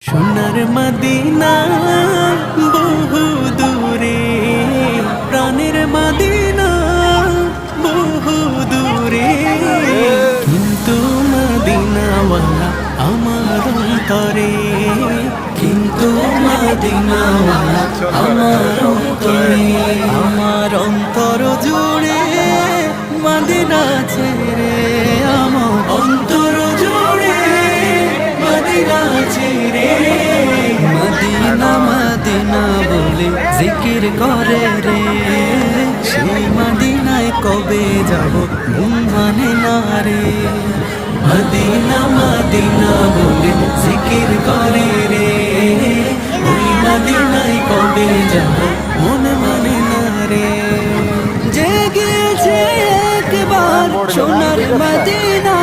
সোনার মদিনা বহু দূরে, প্রাণের মদিনা বহু দূরে, কিন্তু মদিনাওয়ালা আমার অন্তরে, কিন্তু মদিনাওয়ালা আমার অন্তরে, আমার অন্তর জুড়ে মদিনা ছেড়ে, আমার অন্তর জুড়ে মদিনা ছেড়ে, মদিনা মদিনা বলে জিকির করে রে, সেই মদিনায় কবে যাব মন মানে না রে, মদিনা মদিনা বলে জিকির করে রে, ওই মদিনায় কবে যাব মন মানে না রে। জেগেছে একবার সোনার মদিনা,